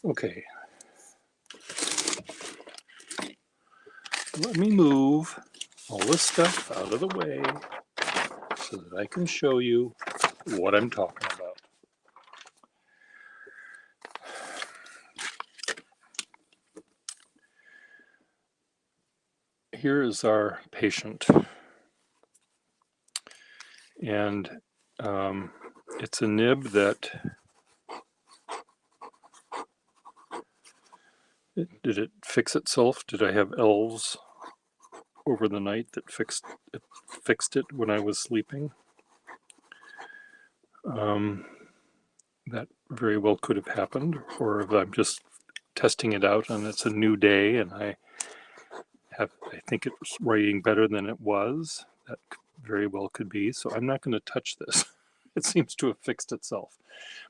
Okay, let me move all this stuff out of the way so that I can show you what I'm talking about. Here is our patient, and it's a nib that did it fix itself? Did I have elves over the night that fixed it when I was sleeping? That very well could have happened, or if I'm just testing it out and it's a new day and I think it was writing better than it was. That very well could be. So I'm not going to touch this. It seems to have fixed itself,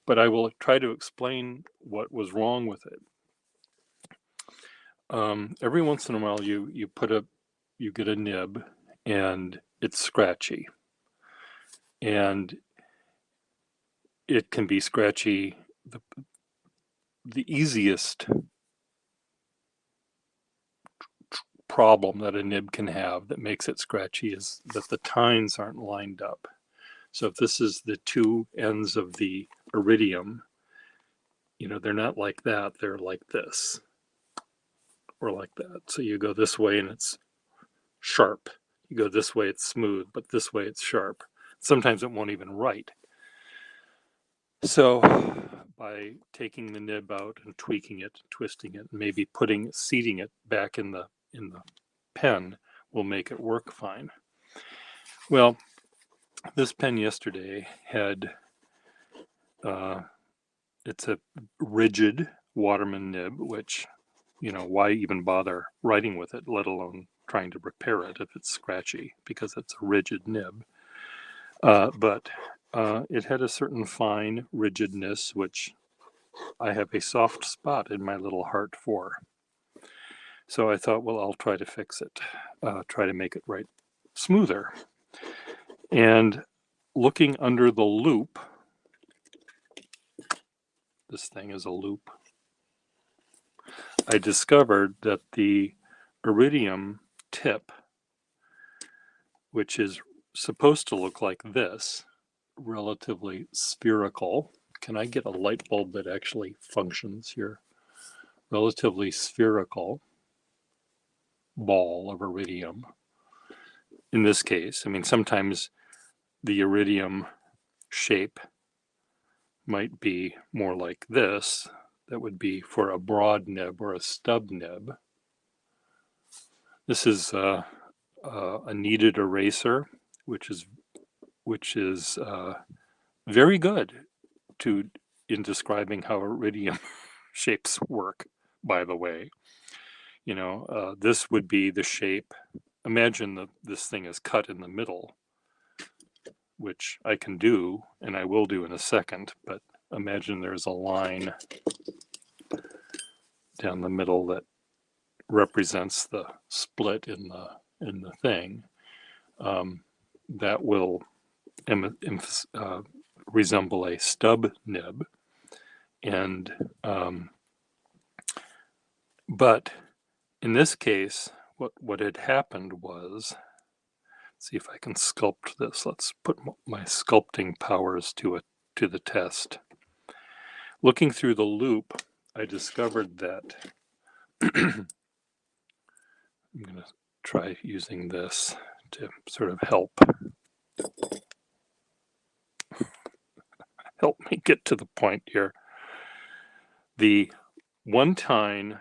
but I will try to explain what was wrong with it. Every once in a while you get a nib and it's scratchy, and it can be scratchy. The easiest problem that a nib can have that makes it scratchy is that the tines aren't lined up. So if this is the two ends of the iridium, they're not like that, they're like this or like that. So you go this way and it's sharp. You go this way, it's smooth, but this way it's sharp. Sometimes it won't even write. So by taking the nib out and tweaking it, twisting it, maybe seating it back in the pen will make it work fine. Well, this pen yesterday had it's a rigid Waterman nib, which, why even bother writing with it, let alone trying to repair it if it's scratchy, because it's a rigid nib. But it had a certain fine rigidness, which I have a soft spot in my little heart for. So I thought, well, I'll try to fix it, try to make it write smoother. And looking under the loop, this thing is a loop, I discovered that the iridium tip, which is supposed to look like this, relatively spherical. Can I get a light bulb that actually functions here? Relatively spherical ball of iridium. In this case, sometimes the iridium shape might be more like this. That would be for a broad nib or a stub nib. This is a kneaded eraser, which is very good in describing how iridium shapes work, by the way. This would be the shape. Imagine this thing is cut in the middle, which I can do, and I will do in a second, but imagine there's a line down the middle that represents the split in the thing. That will resemble a stub nib, and but in this case, what had happened was, let's see if I can sculpt this. Let's put my sculpting powers to the test. Looking through the loop, I discovered that I'm going to try using this to sort of help me get to the point here. The one tine,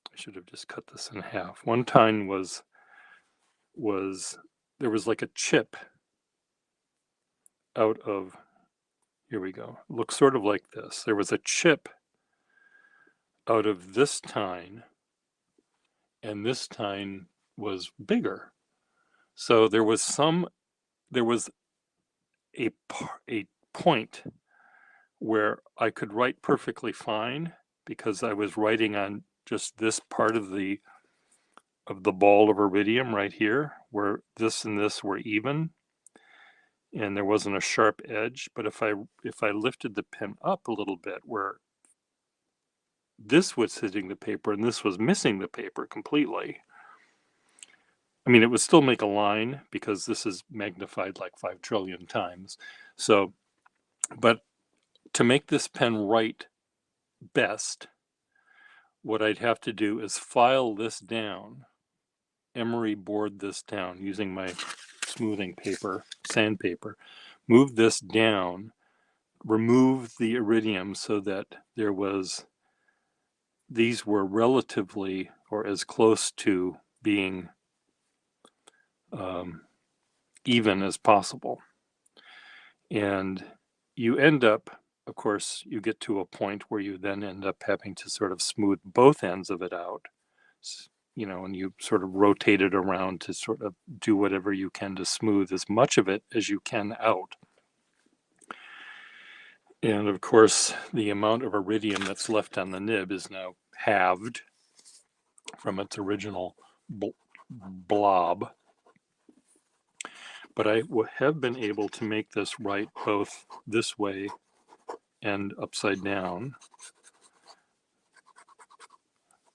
I should have just cut this in half. One tine was there was like a chip out of, here we go. It looks sort of like this. There was a chip out of this tine, and this tine was bigger. So there was a point where I could write perfectly fine because I was writing on just this part of the ball of iridium right here, where this and this were even, and there wasn't a sharp edge. But if I lifted the pen up a little bit, where this was hitting the paper and this was missing the paper completely. I mean, it would still make a line because this is magnified like 5 trillion times. So, but to make this pen write best, what I'd have to do is file this down, emery board this down using my smoothing paper, sandpaper, move this down, remove the iridium so that these were relatively or as close to being even as possible. And you end up, of course, you get to a point where you then end up having to sort of smooth both ends of it out, and you sort of rotate it around to sort of do whatever you can to smooth as much of it as you can out. And of course, the amount of iridium that's left on the nib is now halved from its original blob. But I have been able to make this write both this way and upside down.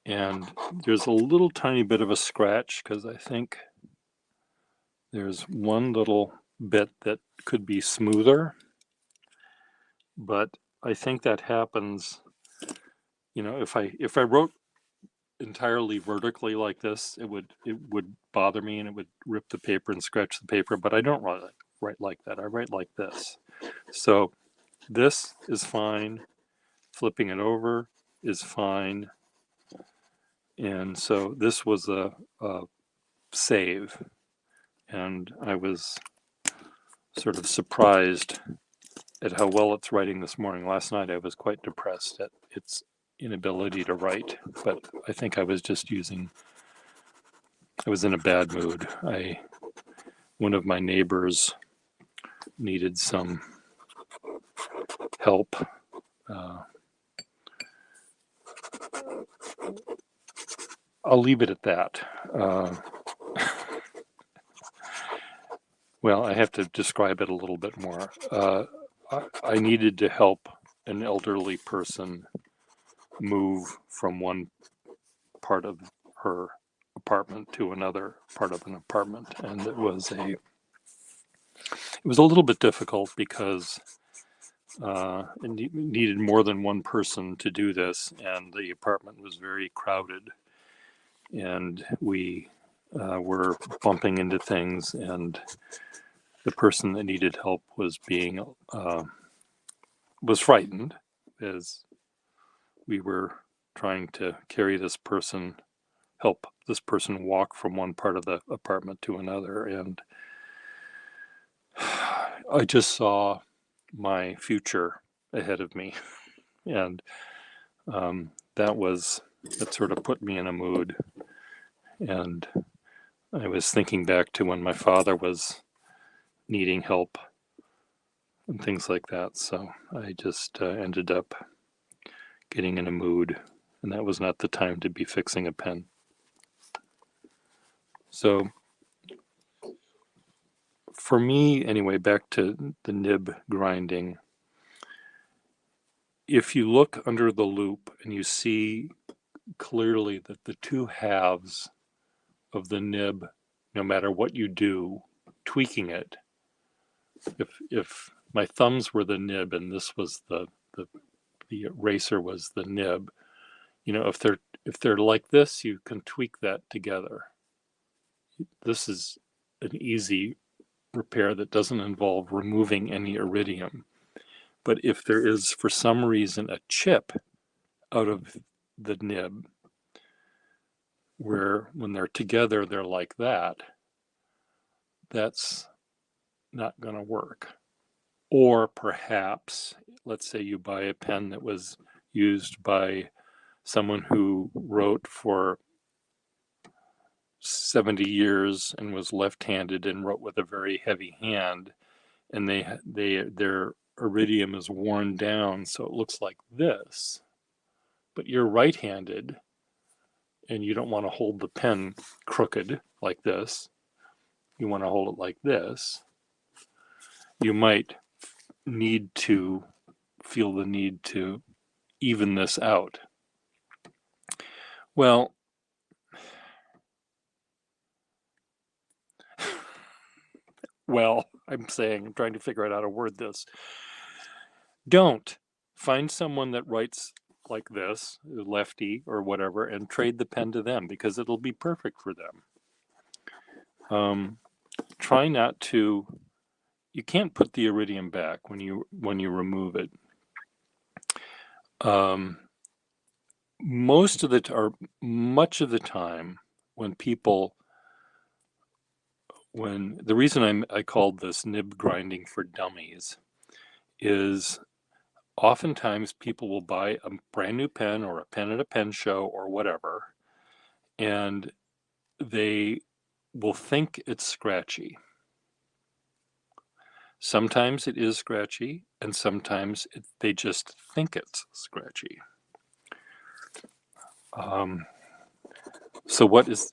And there's a little tiny bit of a scratch because I think there's one little bit that could be smoother. But I think that happens, if I wrote entirely vertically like this, it would bother me and it would rip the paper and scratch the paper, but I don't write like that. I write like this. So this is fine. Flipping it over is fine. And so this was a save. And I was sort of surprised at how well it's writing this morning. Last night I was quite depressed at its inability to write, but I think I was in a bad mood. One of my neighbors needed some help. I'll leave it at that. Well, I have to describe it a little bit more. I needed to help an elderly person move from one part of her apartment to another part of an apartment, and it was a little bit difficult because it needed more than one person to do this, and the apartment was very crowded, and we were bumping into things, and the person that needed help was frightened as we were trying to help this person walk from one part of the apartment to another. And I just saw my future ahead of me. And that sort of put me in a mood. And I was thinking back to when my father was needing help and things like that. So I just ended up getting in a mood, and that was not the time to be fixing a pen. So for me, anyway, back to the nib grinding, if you look under the loop and you see clearly that the two halves of the nib, no matter what you do, tweaking it, if my thumbs were the nib and this was the eraser was the nib, if they're like this, you can tweak that together. This is an easy repair that doesn't involve removing any iridium. But if there is, for some reason, a chip out of the nib, where when they're together, they're like that, that's not going to work. Or perhaps, let's say you buy a pen that was used by someone who wrote for 70 years and was left-handed and wrote with a very heavy hand, and their iridium is worn down so it looks like this, but you're right-handed and you don't want to hold the pen crooked like this, you want to hold it like this, you might feel the need to even this out. Well, I'm trying to figure out how to word this. Don't find someone that writes like this, lefty or whatever, and trade the pen to them because it'll be perfect for them. Try not to. You can't put the iridium back when you remove it. Much of the time, when the reason I called this nib grinding for dummies is oftentimes people will buy a brand new pen or a pen at a pen show or whatever, and they will think it's scratchy. Sometimes it is scratchy, and sometimes they just think it's scratchy. So what is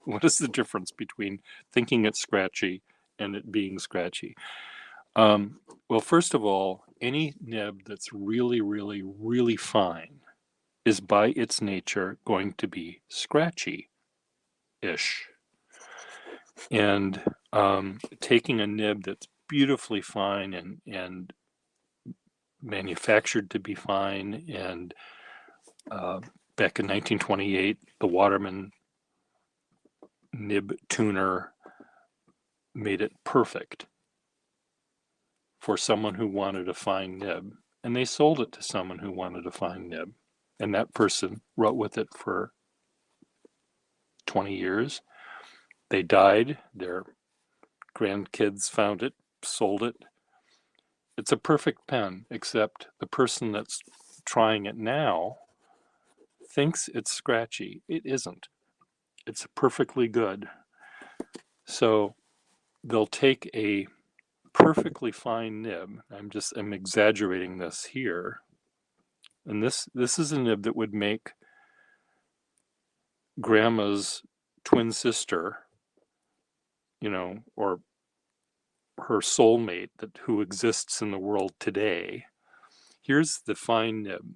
the difference between thinking it's scratchy and it being scratchy? Well, first of all, any nib that's really, really, really fine is by its nature going to be scratchy-ish. And taking a nib that's beautifully fine and manufactured to be fine, and back in 1928, the Waterman nib tuner made it perfect for someone who wanted a fine nib, and they sold it to someone who wanted a fine nib, and that person wrote with it for 20 years. They died, their grandkids found it, sold it. It's a perfect pen, except the person that's trying it now thinks it's scratchy. It isn't. It's perfectly good. So they'll take a perfectly fine nib. I'm exaggerating this here. And this is a nib that would make grandma's twin sister, or her soulmate who exists in the world today. Here's the fine nib.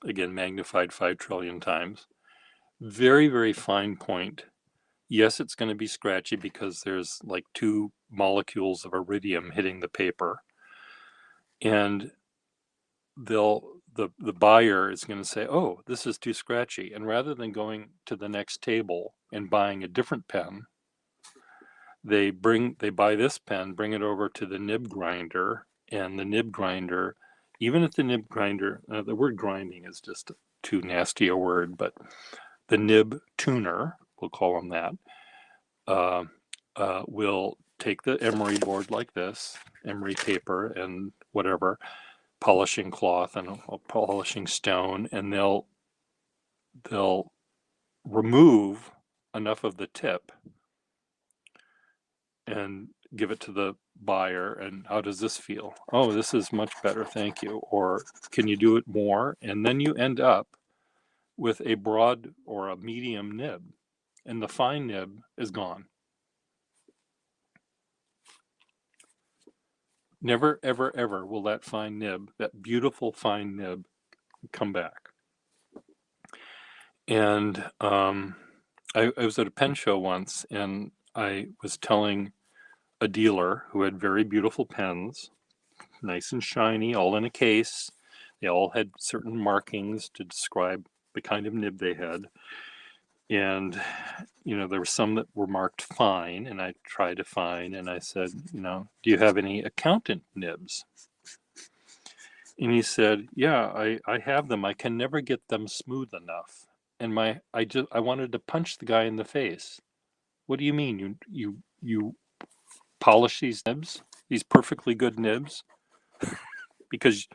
Again, magnified 5 trillion times. Very, very fine point. Yes, it's going to be scratchy because there's like 2 molecules of iridium hitting the paper. And the buyer is going to say, oh, this is too scratchy. And rather than going to the next table and buying a different pen, they buy this pen, bring it over to the nib grinder, and the nib grinder, even if the nib grinder, the word grinding is just too nasty a word, but the nib tuner, we'll call them that, will take the emery board like this, emery paper and whatever, polishing cloth and a polishing stone, and they'll remove enough of the tip and give it to the buyer. And how does this feel? Oh, this is much better, thank you. Or can you do it more? And then you end up with a broad or a medium nib, and the fine nib is gone. Never, ever, ever will that fine nib, that beautiful fine nib, come back. And I was at a pen show once, and I was telling a dealer who had very beautiful pens, nice and shiny, all in a case. They all had certain markings to describe the kind of nib they had. And, there were some that were marked fine, and I tried to find, and I said, do you have any accountant nibs? And he said, yeah, I have them. I can never get them smooth enough. And I wanted to punch the guy in the face. What do you mean? You polish these nibs, these perfectly good nibs, because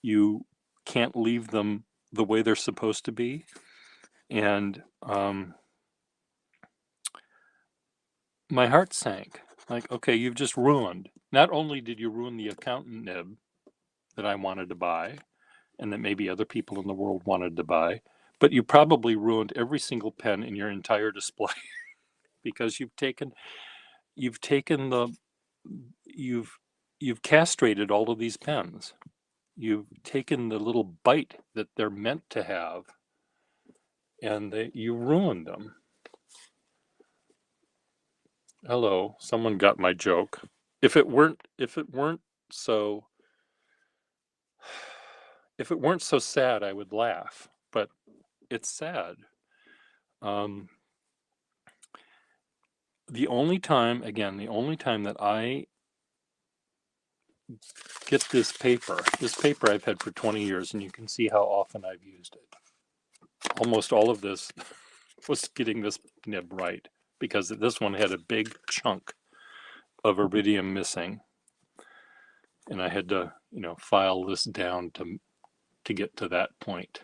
you can't leave them the way they're supposed to be? And my heart sank. Like, okay, you've just ruined. Not only did you ruin the accountant nib that I wanted to buy, and that maybe other people in the world wanted to buy, but you probably ruined every single pen in your entire display because you've castrated all of these pens. you've taken the little bite that they're meant to have, and you ruined them. Hello, someone got my joke. If it weren't so if it weren't so sad, I would laugh, but it's sad. Um, the only time that I get this paper I've had for 20 years, and you can see how often I've used it. Almost all of this was getting this nib right, because this one had a big chunk of iridium missing, and I had to, file this down to get to that point.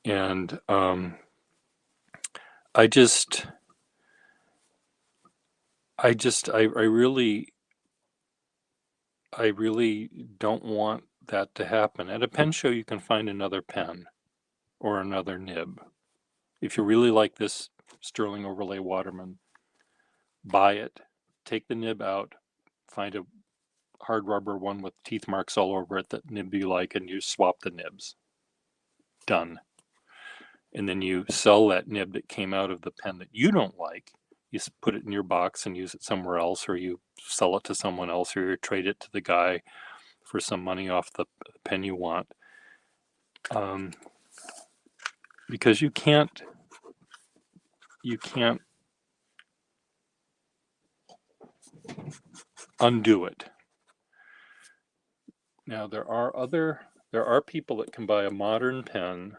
And I really don't want that to happen. At a pen show, you can find another pen or another nib. If you really like this Sterling Overlay Waterman, buy it, take the nib out, find a hard rubber one with teeth marks all over it that nib you like, and you swap the nibs. Done. And then you sell that nib that came out of the pen that you don't like. You put it in your box and use it somewhere else, or you sell it to someone else, or you trade it to the guy for some money off the pen you want. Because you can't undo it. Now there are people that can buy a modern pen,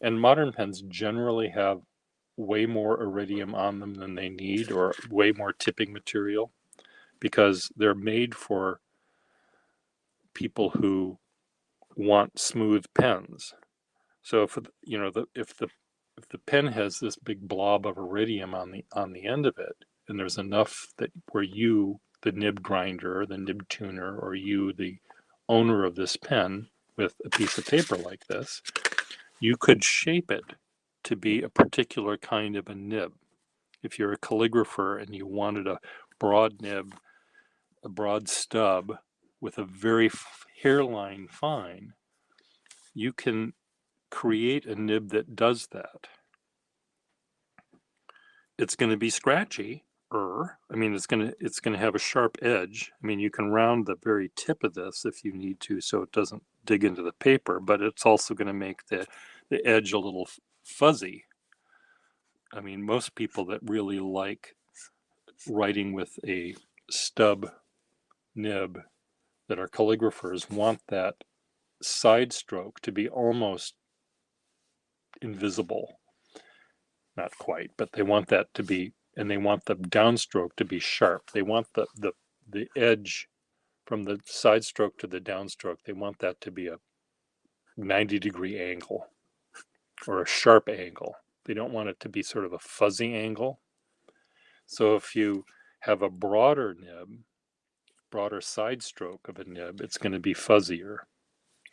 and modern pens generally have way more iridium on them than they need, or way more tipping material, because they're made for people who want smooth pens. So if the pen has this big blob of iridium on the end of it, and there's enough that where you, the nib grinder, the nib tuner, or you, the owner of this pen, with a piece of paper like this, you could shape it to be a particular kind of a nib. If you're a calligrapher and you wanted a broad nib, a broad stub with a very hairline fine, you can create a nib that does that. It's going to be scratchy. It's going to have a sharp edge. You can round the very tip of this if you need to, so it doesn't dig into the paper, but it's also going to make the edge a little fuzzy. Most people that really like writing with a stub nib, that are calligraphers, want that side stroke to be almost invisible. Not quite, but they want that to be, and they want the downstroke to be sharp. They want the edge from the side stroke to the downstroke, they want that to be a 90-degree angle, or a sharp angle. They don't want it to be sort of a fuzzy angle. So if you have a broader side stroke of a nib, it's going to be fuzzier,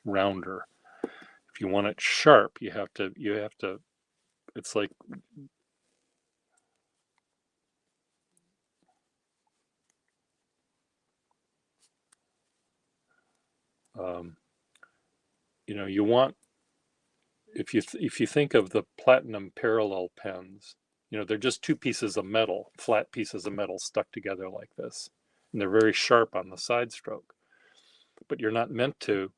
rounder. If you want it sharp, you have to, it's like, you want, if you think of the platinum parallel pens, they're just two pieces of metal, flat pieces of metal stuck together like this, and they're very sharp on the side stroke. But you're meant to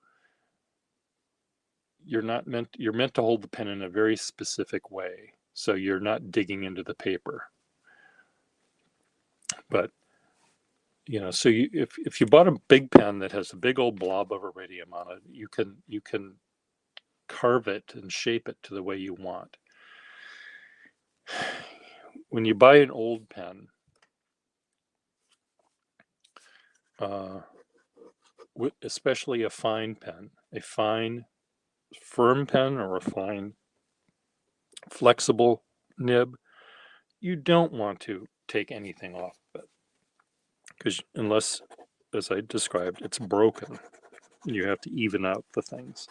hold the pen in a very specific way, so you're not digging into the paper. But so if you bought a big pen that has a big old blob of iridium on it, you can carve it and shape it to the way you want. When you buy an old pen, especially a fine pen, a fine firm pen, or a fine flexible nib, you don't want to take anything off of it, because unless, as I described, it's broken, you have to even out the things.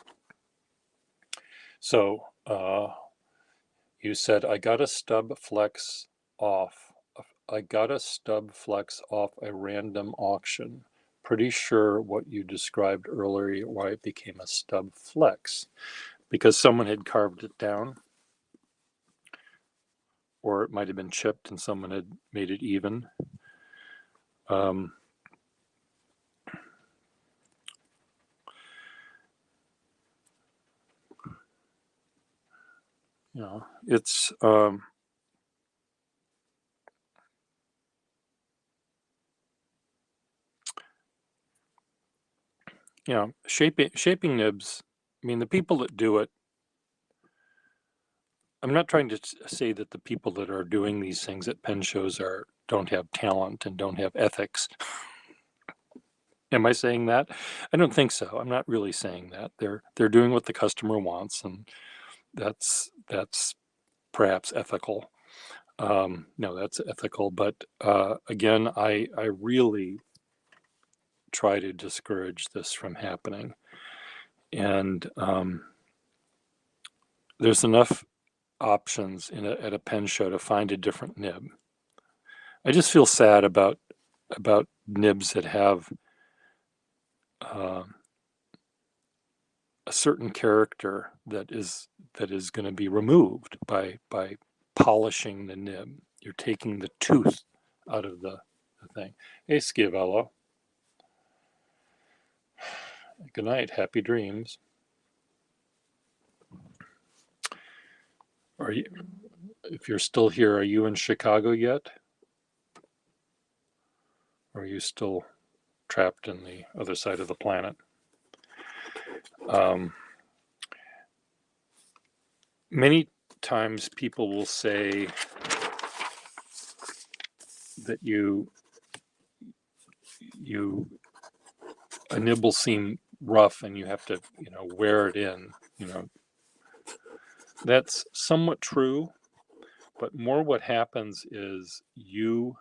So you said, I got a stub flex off a random auction. pretty sure what you described earlier, why it became a stub flex, because someone had carved it down, or it might have been chipped and someone had made it even. You know, it's you know, shaping nibs. I mean, the people that do it. I'm not trying to say that the people that are doing these things at pen shows don't have talent and don't have ethics. Am I saying that? I don't think so. I'm not really saying that. They're doing what the customer wants, and that's perhaps ethical. No, that's ethical. But again, I really try to discourage this from happening. And there's enough options at a pen show to find a different nib. I just feel sad about nibs that have a certain character that is going to be removed by polishing the nib. You're taking the tooth out of the thing. Hey, Schiavello. Good night. Happy dreams. Are you? If you're still here, are you in Chicago yet? Or are you still trapped in the other side of the planet? Many times people will say that a nib will seem rough and you have to, wear it in, That's somewhat true, but more what happens is you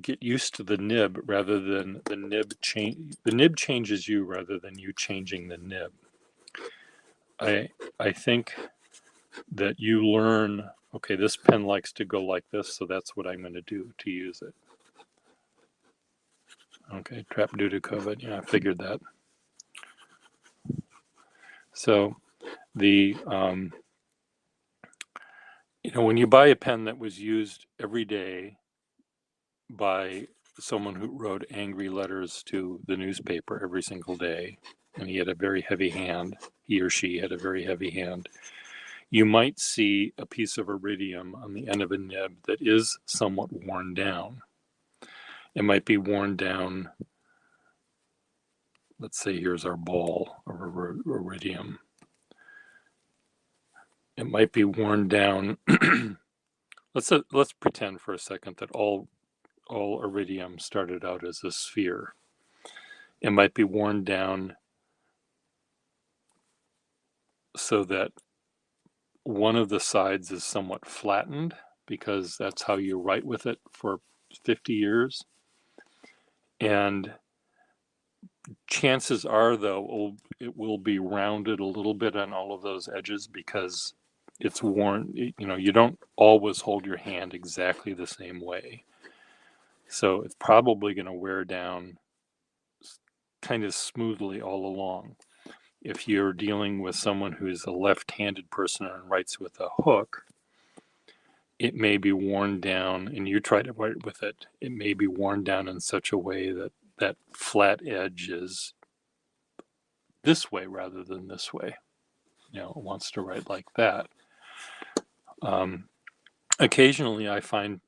get used to the nib rather than the nib change. The nib changes you rather than you changing the nib. I think that you learn, okay, this pen likes to go like this, so that's what I'm going to do to use it. Okay, trapped due to COVID. Yeah, I figured that. So the when you buy a pen that was used every day by someone who wrote angry letters to the newspaper every single day, and he had a very heavy hand, he or she had a very heavy hand, you might see a piece of iridium on the end of a nib that is somewhat worn down. It might be worn down. Let's say here's our ball of iridium. It might be worn down. Let's pretend for a second that all iridium started out as a sphere. It might be worn down so that one of the sides is somewhat flattened, because that's how you write with it for 50 years. And chances are, though, it will be rounded a little bit on all of those edges because it's worn. You don't always hold your hand exactly the same way. So it's probably going to wear down kind of smoothly all along. If you're dealing with someone who is a left-handed person and writes with a hook, it may be worn down, and you try to write with it, it may be worn down in such a way that that flat edge is this way rather than this way. It wants to write like that. Occasionally I find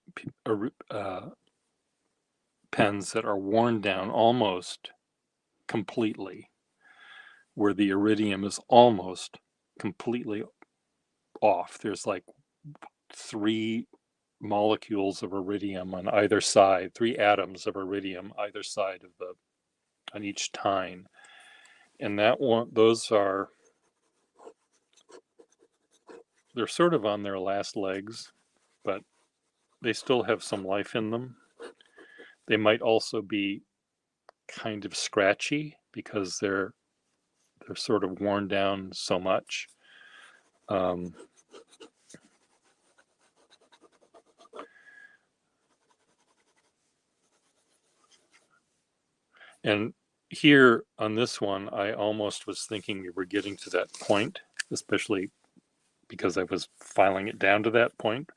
pens that are worn down almost completely, where the iridium is almost completely off. There's like 3 molecules of iridium on either side, 3 atoms of iridium either side of on each tine. And they're sort of on their last legs, but they still have some life in them. They might also be kind of scratchy because they're sort of worn down so much. And here on this one, I almost was thinking we were getting to that point, especially because I was filing it down to that point.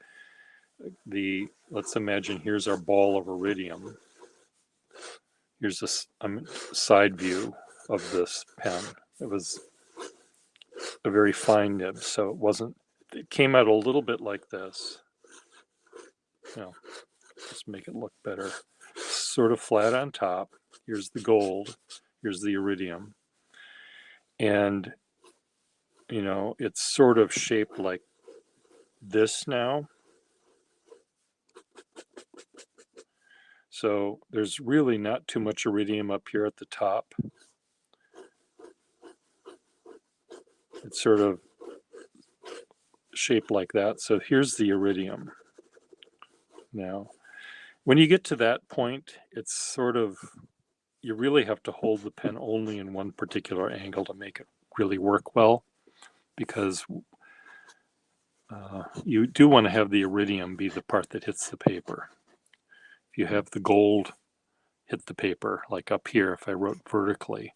Let's imagine here's our ball of iridium. Here's this side view of this pen. It was a very fine nib, so it came out a little bit like this. Just make it look better. Sort of flat on top. Here's the gold. Here's the iridium. And, it's sort of shaped like this now. So there's really not too much iridium up here at the top. It's sort of shaped like that. So here's the iridium. Now, when you get to that point, it's sort of, you really have to hold the pen only in one particular angle to make it really work well, because you do want to have the iridium be the part that hits the paper. If you have the gold hit the paper, like up here, if I wrote vertically,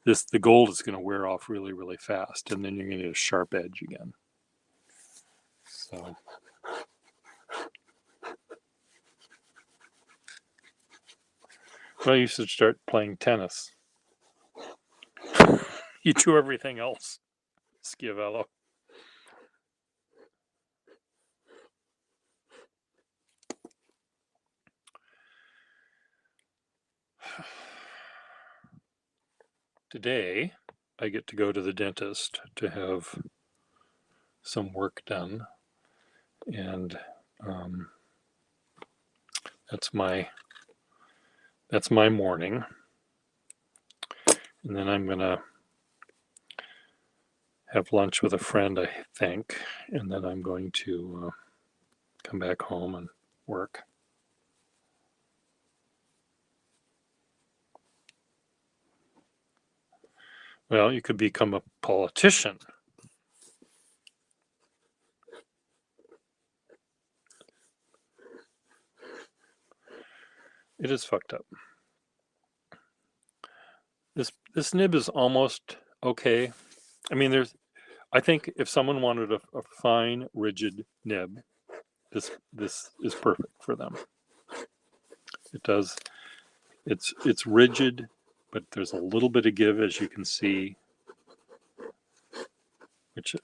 the gold is going to wear off really, really fast, and then you're going to get a sharp edge again. So well, you should start playing tennis. You do everything else, Schiavello. Today, I get to go to the dentist to have some work done, and that's my morning. And then I'm gonna have lunch with a friend, I think, and then I'm going to come back home and work. Well, you could become a politician. It is fucked up. This nib is almost okay. I mean, I think if someone wanted a fine, rigid nib, this is perfect for them. It does. It's rigid, but there's a little bit of give, as you can see,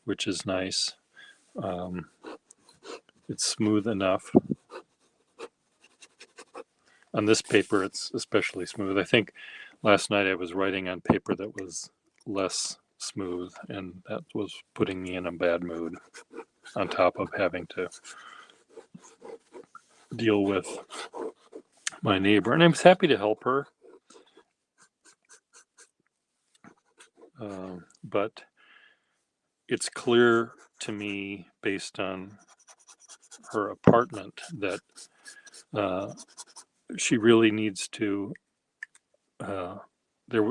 which is nice. It's smooth enough. On this paper, it's especially smooth. I think last night I was writing on paper that was less smooth, and that was putting me in a bad mood, on top of having to deal with my neighbor. And I was happy to help her. But it's clear to me, based on her apartment, that she really needs to. There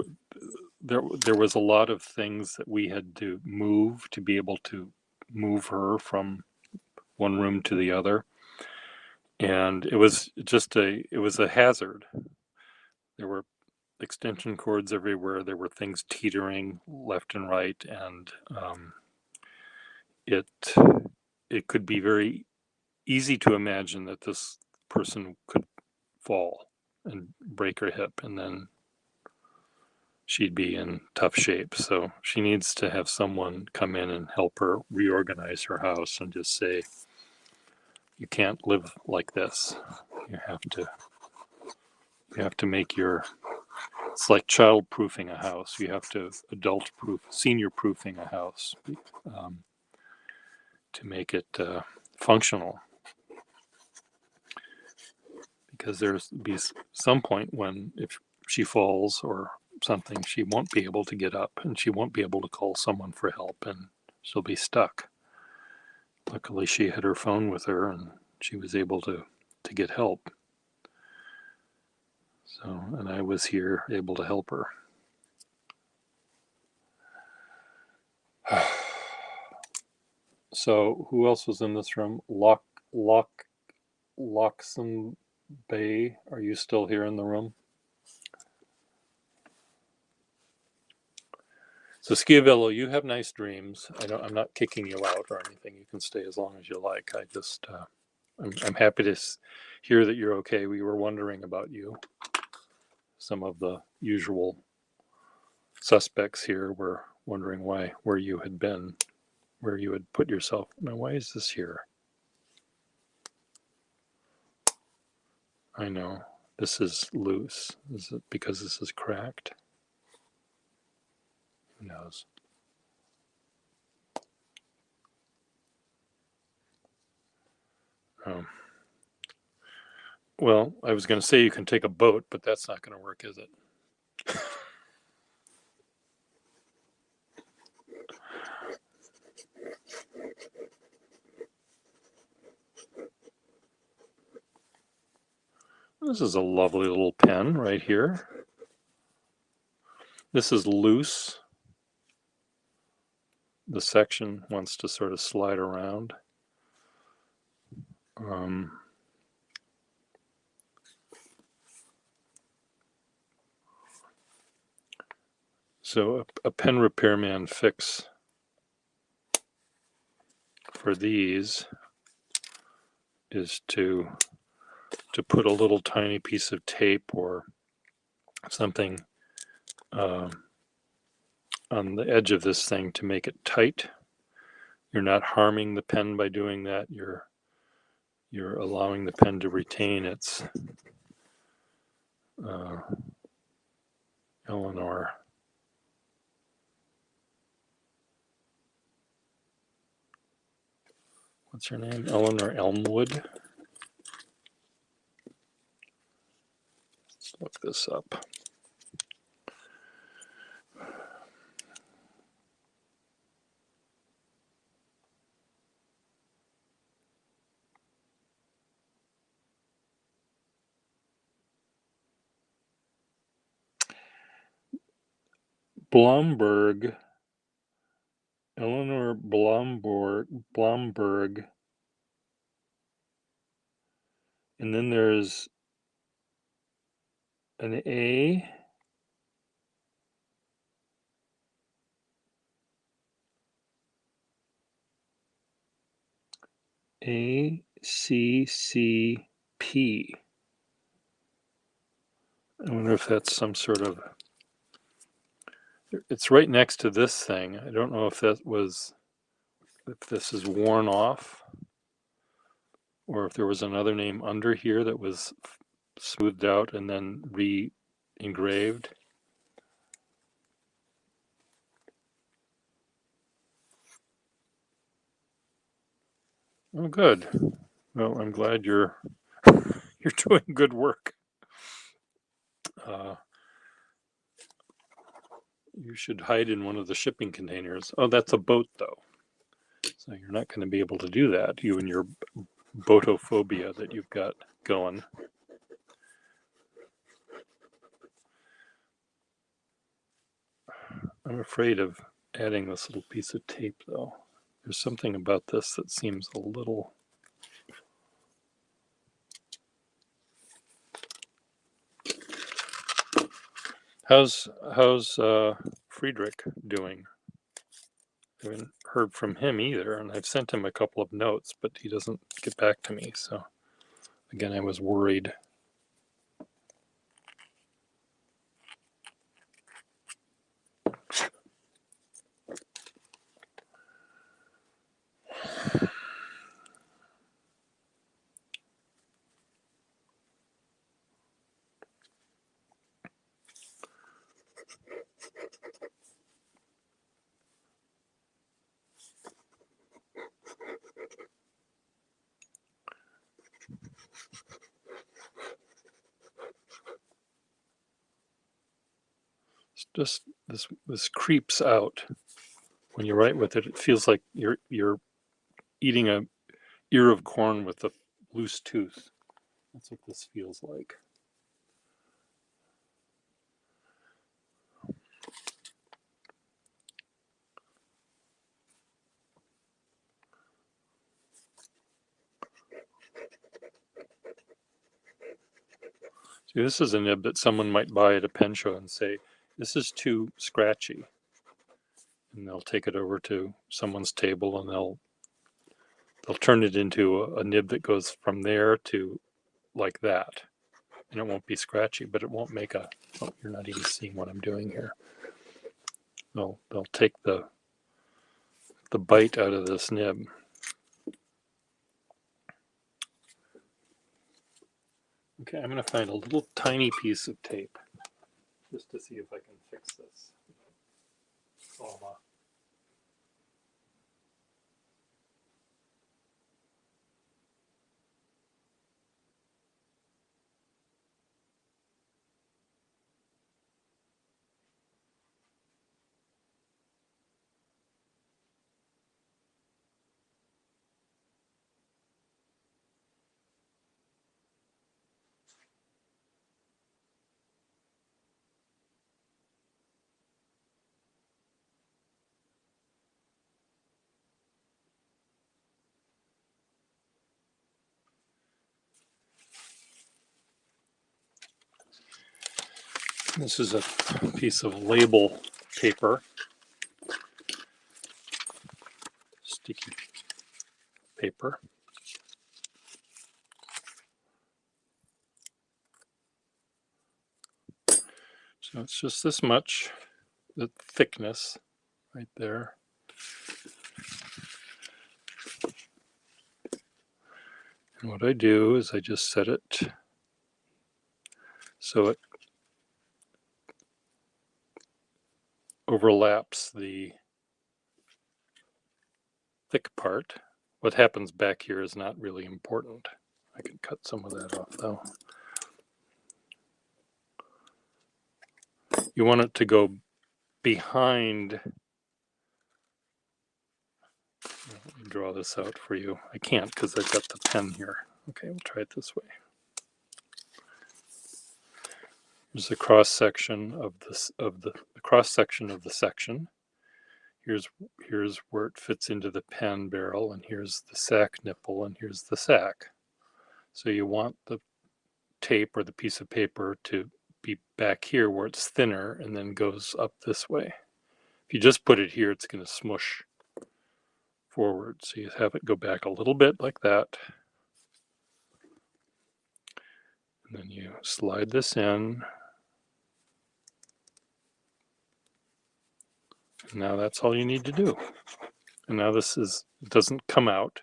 was a lot of things that we had to move to be able to move her from one room to the other, and it was a hazard. There were extension cords everywhere. There were things teetering left and right, and it could be very easy to imagine that this person could fall and break her hip, and then she'd be in tough shape. So she needs to have someone come in and help her reorganize her house and just say, you can't live like this. You have to make it's like child proofing a house. You have to senior proofing a house to make it functional. Because there's be some point when, if she falls or something, she won't be able to get up, and she won't be able to call someone for help, and she'll be stuck. Luckily, she had her phone with her, and she was able to get help. So, and I was here able to help her. So, who else was in this room? Loxon Bay, are you still here in the room? So Schiavello, you have nice dreams. I'm not kicking you out or anything. You can stay as long as you like. I just, I'm happy to hear that you're okay. We were wondering about you. Some of the usual suspects here were wondering where you had been, where you had put yourself. Now, why is this here? I know. This is loose. Is it because this is cracked? Who knows? Well, I was going to say you can take a boat, but that's not going to work, is it? This is a lovely little pen right here. This is loose. The section wants to sort of slide around. So a pen repairman fix for these is to put a little tiny piece of tape or something on the edge of this thing to make it tight. You're not harming the pen by doing that. You're allowing the pen to retain its Eleanor. What's her name? Eleanor Elmwood. Let's look this up. Blomberg, Eleanor Blomberg, and then there's an ACCP. I wonder if that's some sort of, it's right next to this thing. I don't know if this is worn off or if there was another name under here that was smoothed out and then re-engraved. Oh, good. Well, I'm glad you're doing good work. You should hide in one of the shipping containers. Oh, that's a boat, though. So you're not going to be able to do that, you and your boatophobia that you've got going. I'm afraid of adding this little piece of tape, though. There's something about this that seems a little... How's Friedrich doing? I haven't heard from him either, and I've sent him a couple of notes, but he doesn't get back to me. So again, I was worried. It's just this creeps out when you write with it. It feels like you're eating a ear of corn with a loose tooth. That's what this feels like. See, this is a nib that someone might buy at a pen show and say, this is too scratchy. and they'll take it over to someone's table, and they'll turn it into a nib that goes from there to like that. And it won't be scratchy, but it won't make a, oh, you're not even seeing what I'm doing here. They'll take the bite out of this nib. Okay, I'm going to find a little tiny piece of tape just to see if I can fix this. This is a piece of label paper, sticky paper. So it's just this much, the thickness right there. And what I do is I just set it so it overlaps the thick part. What happens back here is not really important. I can cut some of that off though. You want it to go behind. Let me draw this out for you. I can't because I've got the pen here. Okay, we'll try it this way. There's the cross section of this the cross section of the section. Here's where it fits into the pen barrel, and here's the sack nipple, and here's the sack. So you want the tape or the piece of paper to be back here where it's thinner and then goes up this way. If you just put it here, it's going to smush forward. So you have it go back a little bit like that. And then you slide this in. And now that's all you need to do. And now this doesn't come out.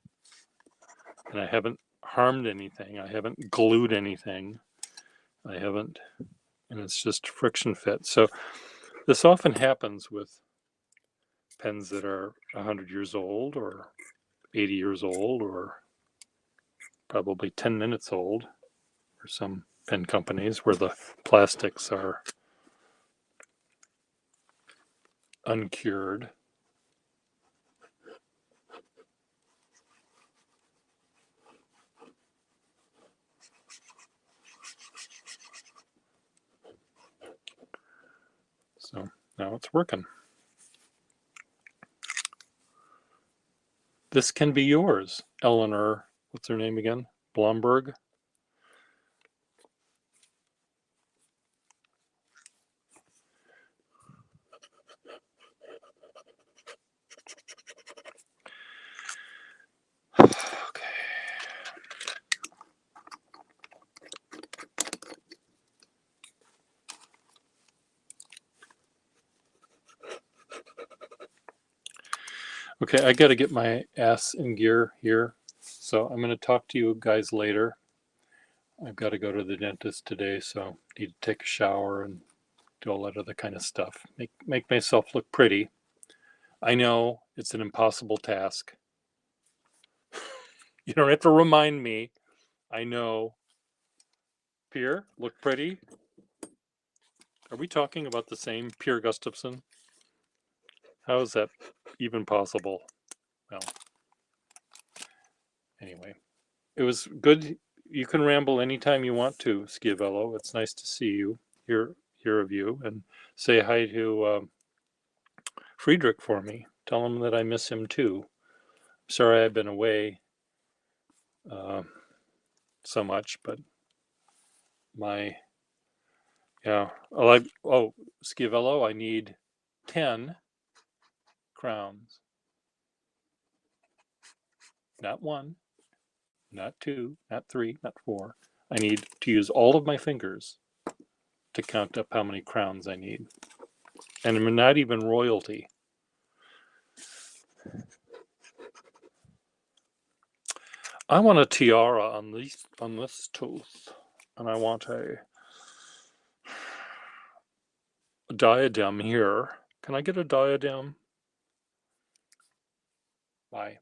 And I haven't harmed anything. I haven't glued anything. I haven't, and it's just friction fit. So this often happens with pens that are 100 years old or 80 years old or probably 10 minutes old for some pen companies where the plastics are uncured. So now it's working. This can be yours, Eleanor. What's her name again? Blomberg. Okay, I got to get my ass in gear here. So I'm going to talk to you guys later. I've got to go to the dentist today, so need to take a shower and do all that other kind of stuff. Make myself look pretty. I know it's an impossible task. You don't have to remind me. I know. Pierre, look pretty. Are we talking about the same Pierre Gustafson? How is that even possible? Well, anyway, it was good. You can ramble anytime you want to, Schiavello. It's nice to see you, hear of you, and say hi to Friedrich for me. Tell him that I miss him too. Sorry I've been away so much, but yeah. Schiavello, I need 10 crowns. Not 1, not 2, not 3, not 4. I need to use all of my fingers to count up how many crowns I need. And I'm not even royalty. I want a tiara on this tooth, and I want a diadem here. Can I get a diadem? Bye.